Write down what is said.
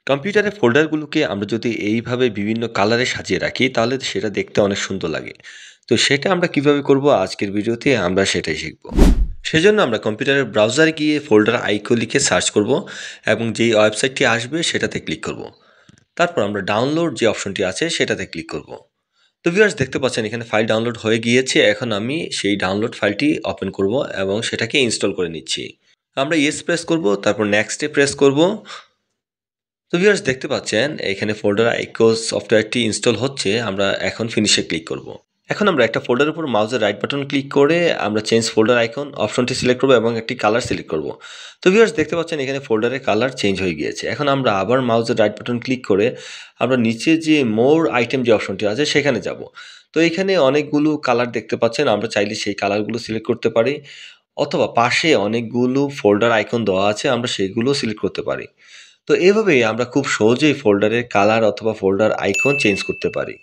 কম্পিউটারের ফোল্ডারগুলোকে আমরা যদি এইভাবে বিভিন্ন কালারে সাজিয়ে রাখি তাহলে সেটা দেখতে অনেক সুন্দর লাগে। তো সেটা আমরা কিভাবে করব আজকের ভিডিওতে আমরা সেটাই শিখব। সেজন্য আমরা কম্পিউটারের ব্রাউজারে গিয়ে ফোল্ডার আইকন লিখে সার্চ করব এবং যেই ওয়েবসাইটটি আসবে সেটাতে ক্লিক করব। তারপর আমরা ডাউনলোড যে অপশনটি আছে সেটাতে ক্লিক করব। তো ভিউয়ার্স দেখতে পাচ্ছেন এখানে ফাইল ডাউনলোড হয়ে গিয়েছে। এখন আমি সেই ডাউনলোড ফাইলটি ওপেন করব এবং সেটাকে ইনস্টল করে নিচ্ছি। আমরা ইয়েস প্রেস করব, তারপর নেক্সটে প্রেস করব। তো ভিউয়ার্স দেখতে পাচ্ছেন এখানে ফোল্ডার আইকন সফটওয়্যারটি ইনস্টল হচ্ছে। আমরা এখন ফিনিশে ক্লিক করব। এখন আমরা একটা ফোল্ডারের উপর মাউসের রাইট বাটন ক্লিক করে আমরা চেঞ্জ ফোল্ডার আইকন অপশনটি সিলেক্ট করব এবং একটি কালার সিলেক্ট করব। তো ভিউয়ার্স দেখতে পাচ্ছেন এখানে ফোল্ডারের কালার চেঞ্জ হয়ে গিয়েছে। এখন আমরা আবার মাউসের রাইট বাটন ক্লিক করে আমরা নিচে যে মোর আইটেম যে অপশনটি আছে সেখানে যাব। তো এখানে অনেকগুলো কালার দেখতে পাচ্ছেন, আমরা চাইলে সেই কালারগুলো সিলেক্ট করতে পারি, অথবা পাশে অনেকগুলো ফোল্ডার আইকন দেওয়া আছে, আমরা সেইগুলো সিলেক্ট করতে পারি। তো এভাবেই আমরা খুব সহজেই ফোল্ডারের কালার অথবা ফোল্ডার আইকন চেঞ্জ করতে পারি।